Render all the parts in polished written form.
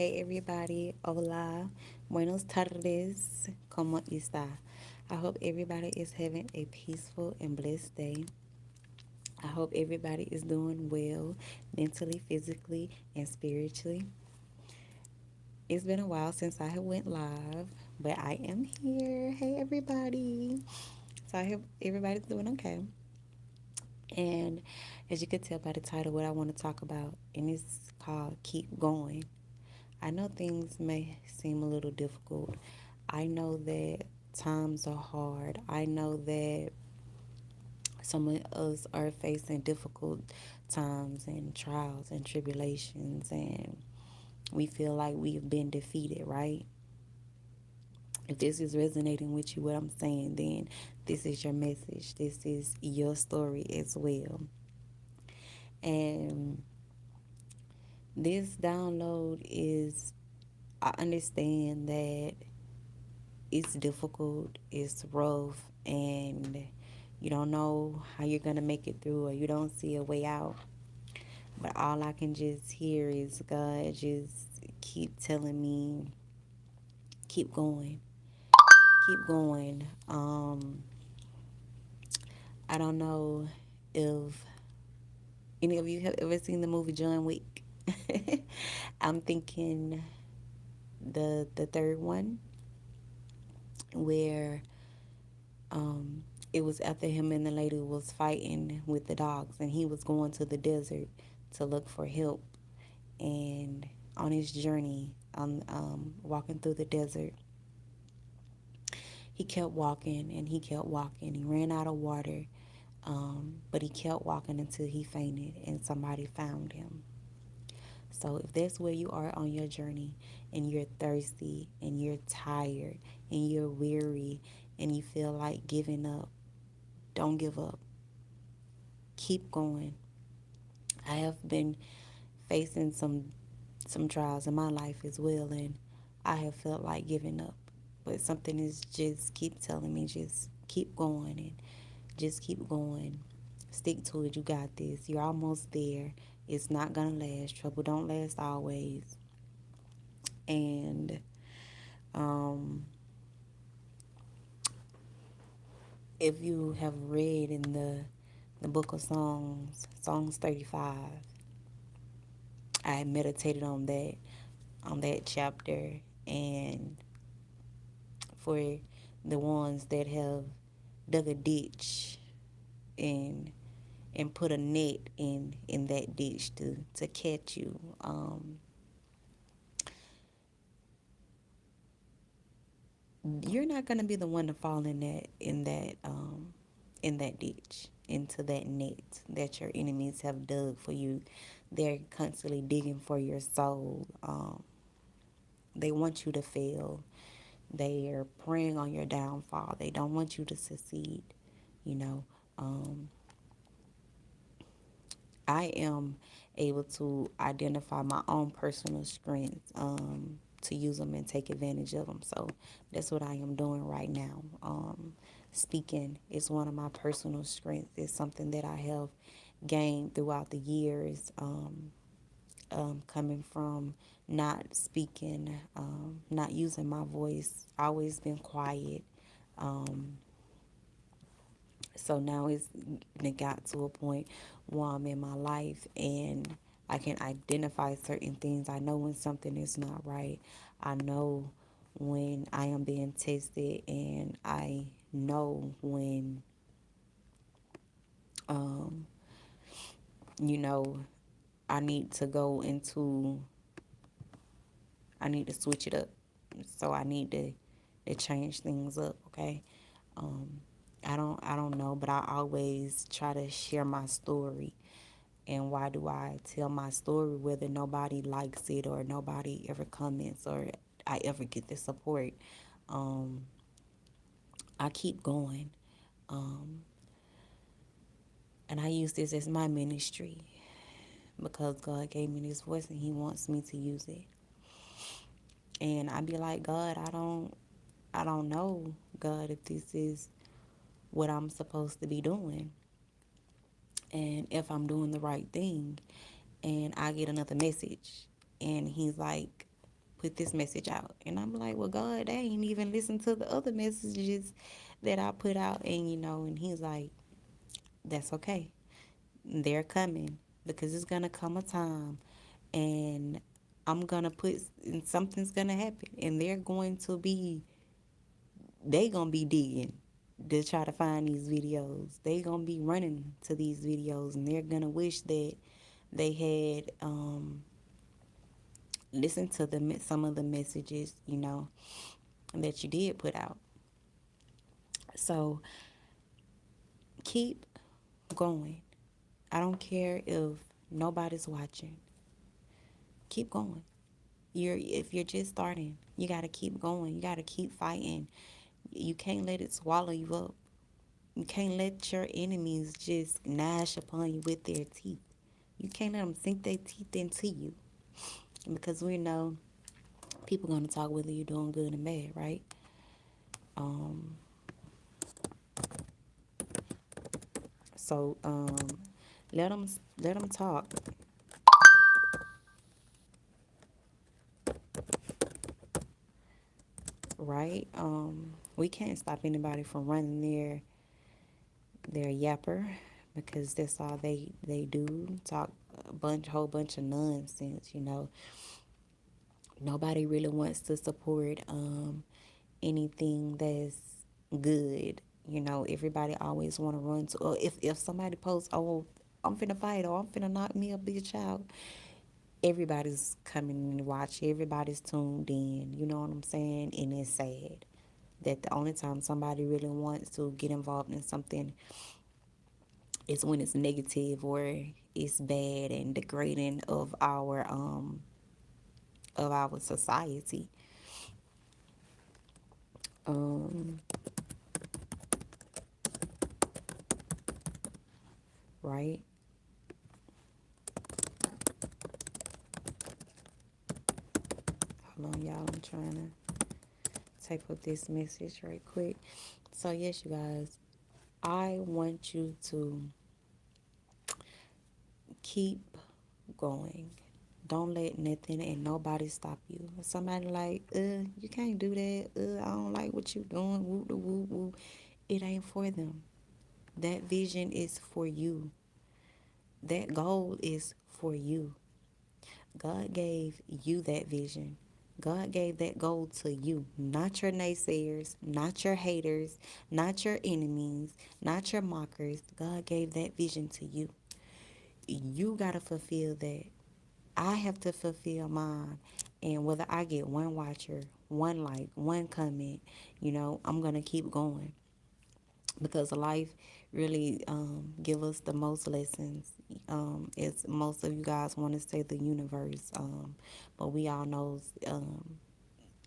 Hey everybody, hola, buenos tardes, ¿cómo está? I hope everybody is having a peaceful and blessed day. I hope everybody is doing well mentally, physically, and spiritually. It's been a while since I have went live, but I am here. Hey everybody. So I hope everybody's doing okay. And as you could tell by the title, what I want to talk about, and it's called Keep Going. I know things may seem a little difficult. I know that times are hard. I know that some of us are facing difficult times and trials and tribulations, and we feel like we've been defeated, right? If this is resonating with you, what I'm saying, then this is your message. This is your story as well. And this download is, I understand that it's difficult, it's rough, and you don't know how you're going to make it through, or you don't see a way out. But all I can just hear is God just keep telling me, keep going, keep going. I don't know if any of you have ever seen the movie John Wick. I'm thinking the third one, where um, it was after him and the lady was fighting with the dogs, and he was going to the desert to look for help. And on his journey, on walking through the desert, he kept walking and he kept walking. He ran out of water, but he kept walking until he fainted, and somebody found him. So if that's where you are on your journey, and you're thirsty and you're tired and you're weary and you feel like giving up, don't give up. Keep going. I have been facing some trials in my life as well, and I have felt like giving up. But something is just keep telling me, just keep going and just keep going. Stick to it. You got this. You're almost there. It's not gonna last. Trouble don't last always. And um, if you have read in the book of Songs, Songs 35, I meditated on that chapter, and for the ones that have dug a ditch and put a net in that ditch to catch you. You're not gonna be the one to fall in that ditch, into that net that your enemies have dug for you. They're constantly digging for your soul. They want you to fail. They are preying on your downfall. They don't want you to succeed. You know, um, I am able to identify my own personal strengths, to use them and take advantage of them. So that's what I am doing right now. Speaking is one of my personal strengths. It's something that I have gained throughout the years, coming from not speaking, not using my voice, always been quiet. Um, so now it got to a point where I'm in my life and I can identify certain things. I know when something is not right. I know when I am being tested, and I know when, um, you know, I need to go into, I need to switch it up. So I need to change things up, okay? Um, I don't know, but I always try to share my story. And why do I tell my story, whether nobody likes it or nobody ever comments or I ever get the support? Um, I keep going. Um, and I use this as my ministry because God gave me this voice and He wants me to use it. And I be like, God, I don't know, God, if this is what I'm supposed to be doing and if I'm doing the right thing. And I get another message, and He's like, put this message out. And I'm like, well, God, they ain't even listened to the other messages that I put out. And, and he's like, that's okay. They're coming because it's going to come a time and I'm going to put, and something's going to happen. And they going to be digging to try to find these videos. They going to be running to these videos and they're going to wish that they had listened to some of the messages, that you did put out. So keep going. I don't care if nobody's watching. Keep going. If you're just starting, you got to keep going. You got to keep fighting. You can't let it swallow you up. You can't let your enemies just gnash upon you with their teeth. You can't let them sink their teeth into you. Because we know people going to talk whether you're doing good and bad, right? So let them talk. Right? We can't stop anybody from running their yapper because that's all they do. Talk whole bunch of nonsense. Nobody really wants to support anything that's good. Everybody always want to run to, or if somebody posts, oh, I'm finna fight or I'm finna knock me a bitch out, everybody's coming to watch, everybody's tuned in, you know what I'm saying? And it's sad that the only time somebody really wants to get involved in something is when it's negative or it's bad and degrading of our society. Um, right? Hold on, y'all. I'm trying to type up this message right quick. So yes, you guys, I want you to keep going. Don't let nothing and nobody stop you. Somebody like, you can't do that. I don't like what you doing. Woo, woo, woo. It ain't for them. That vision is for you. That goal is for you. God gave you that vision. God gave that goal to you, not your naysayers, not your haters, not your enemies, not your mockers. God gave that vision to you. You got to fulfill that. I have to fulfill mine. And whether I get one watcher, one like, one comment, I'm going to keep going. Because life really give us the most lessons. As most of you guys want to say the universe. But we all know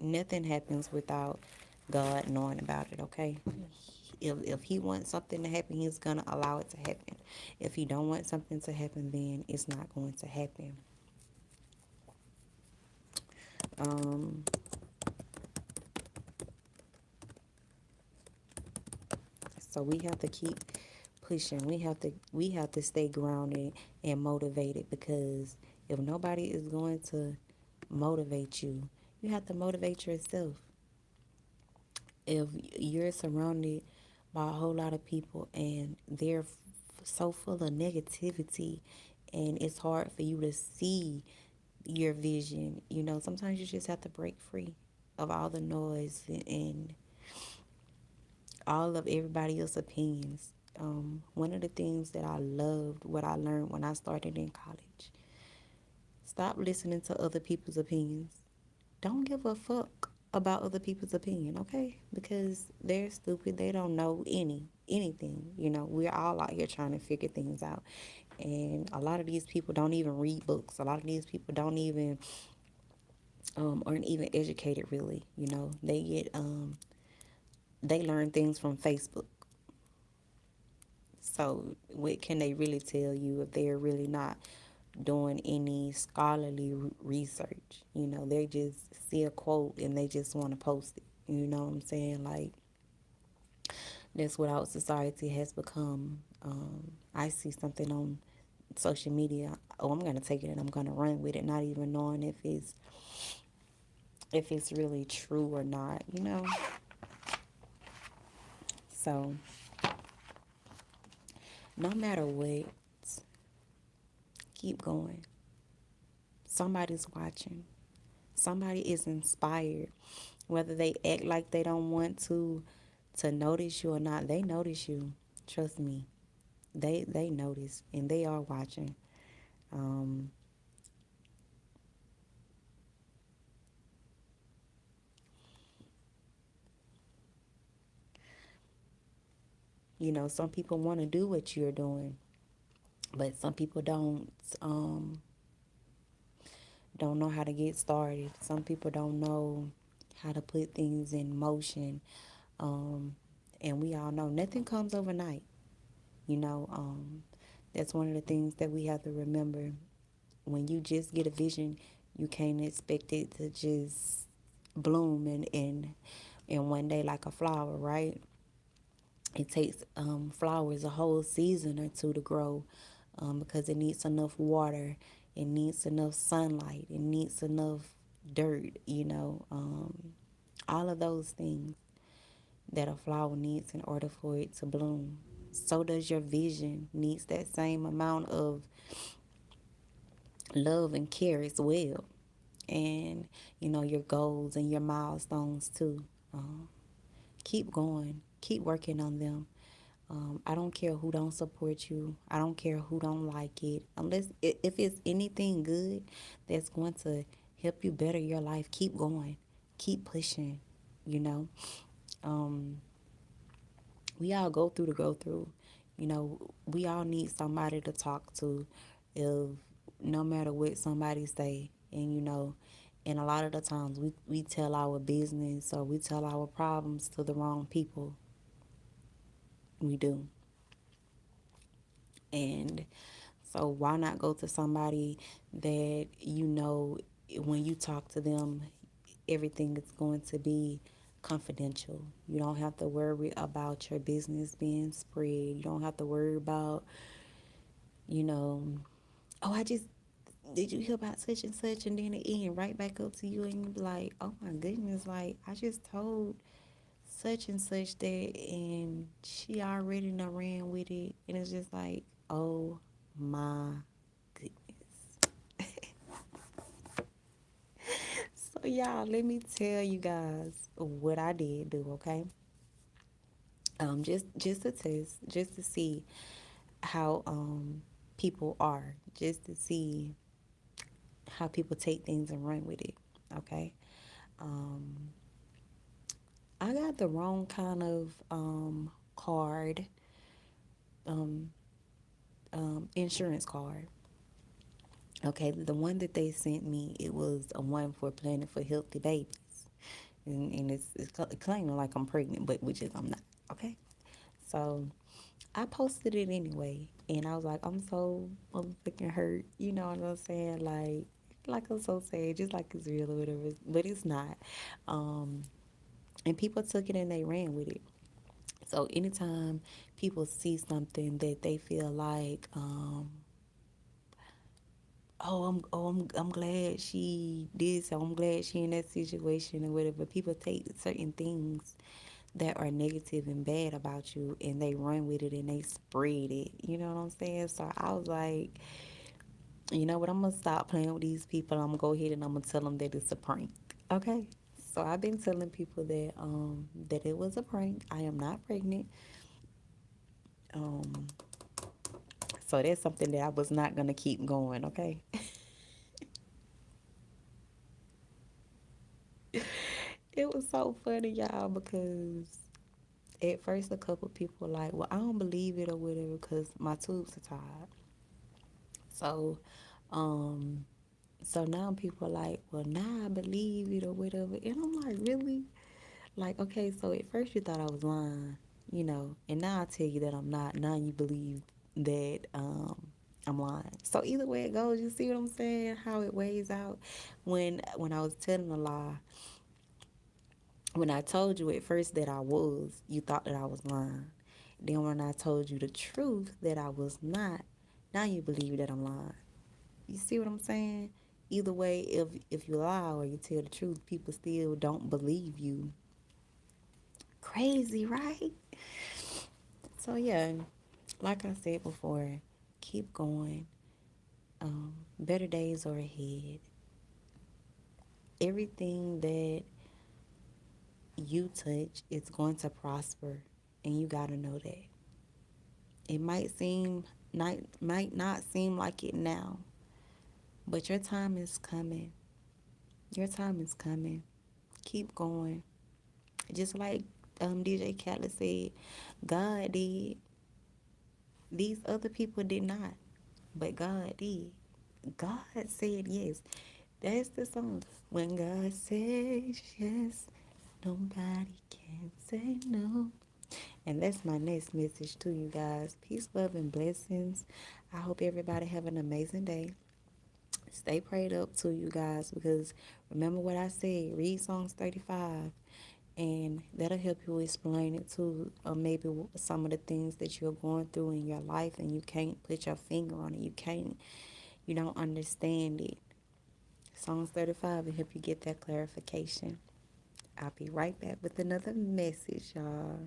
nothing happens without God knowing about it, okay? If he wants something to happen, he's going to allow it to happen. If he don't want something to happen, then it's not going to happen. Um, so we have to keep pushing. We have to stay grounded and motivated because if nobody is going to motivate you, you have to motivate yourself. If you're surrounded by a whole lot of people and they're so full of negativity and it's hard for you to see your vision, sometimes you just have to break free of all the noise and all of everybody else's opinions. One of the things that I loved, what I learned when I started in college, stop listening to other people's opinions. Don't give a fuck about other people's opinion, okay? Because they're stupid. They don't know anything. We're all out here trying to figure things out. And a lot of these people don't even read books. A lot of these people don't even aren't even educated really. They learn things from Facebook. So what can they really tell you if they're really not doing any scholarly research? They just see a quote and they just want to post it. You know what I'm saying? Like, that's what our society has become. I see something on social media. Oh, I'm going to take it and I'm going to run with it, not even knowing if it's if it's really true or not, you know? So, no matter what, keep going. Somebody's watching. Somebody is inspired. Whether they act like they don't want to notice you or not, they notice you. Trust me. They notice and they are watching. Um, some people want to do what you're doing, but some people don't know how to get started. Some people don't know how to put things in motion. Um, and we all know nothing comes overnight. You know, that's one of the things that we have to remember. When you just get a vision, you can't expect it to just bloom and one day like a flower, right? It takes flowers a whole season or two to grow, because it needs enough water, it needs enough sunlight, it needs enough dirt, all of those things that a flower needs in order for it to bloom. So does your vision needs that same amount of love and care as well. And your goals and your milestones too. Um, Keep going, keep working on them. I don't care who don't support you. I don't care who don't like it. Unless if it's anything good that's going to help you better your life, keep going, keep pushing. You know, um, we all go through the go through. We all need somebody to talk to, if no matter what somebody say, and a lot of the times we tell our business or we tell our problems to the wrong people. We do. And so why not go to somebody that when you talk to them, everything is going to be confidential. You don't have to worry about your business being spread. You don't have to worry about, you know, oh, I just did you hear about such and such, and then it end right back up to you, and you be like, oh my goodness, like I just told such and such that, and she already done ran with it, and it's just like, oh my goodness. So y'all, let me tell you guys what I did do, okay? Just to test, just to see how people are, just to see how people take things and run with it, okay? Um, I got the wrong kind of card, um, insurance card. Okay, the one that they sent me, it was a one for planning for healthy babies, and it's claiming like I'm pregnant, but which is I'm not. Okay, so I posted it anyway, and I was like, I'm so motherfucking hurt. You know what I'm saying? Like I'm so sad, just like it's real or whatever, but it's not. Um, and people took it and they ran with it. So anytime people see something that they feel like, I'm glad she did so. I'm glad she in that situation or whatever. People take certain things that are negative and bad about you and they run with it and they spread it. You know what I'm saying? So I was like, you know what? I'm gonna stop playing with these people. I'm gonna go ahead and I'm gonna tell them that it's a prank. Okay. So I've been telling people that it was a prank. I am not pregnant. Um, so that's something that I was not gonna keep going. Okay. It was so funny, y'all, because at first a couple people were like, well, I don't believe it or whatever because my tubes are tied. So, um, so now people are like, well, now I believe it or whatever. And I'm like, really? Like, okay, so at first you thought I was lying, and now I tell you that I'm not. Now you believe that I'm lying. So either way it goes, you see what I'm saying? How it weighs out. When I was telling a lie, when I told you at first that I was, you thought that I was lying. Then when I told you the truth that I was not, now you believe that I'm lying. You see what I'm saying? either way, if you lie or you tell the truth, people still don't believe you. Crazy, right? So yeah, like I said before, keep going. Better days are ahead. Everything that you touch is going to prosper, and you gotta know that. It might not seem like it now, but your time is coming. Your time is coming. Keep going. Just like DJ Khaled said, God did. These other people did not, but God did. God said yes. That's the song. When God says yes, nobody can say no. And that's my next message to you guys. Peace, love, and blessings. I hope everybody have an amazing day. Stay prayed up to you guys, because remember what I said. Read Psalms 35, and that'll help you explain it to maybe some of the things that you're going through in your life and you can't put your finger on it. You don't understand it. Psalms 35 will help you get that clarification. I'll be right back with another message, y'all.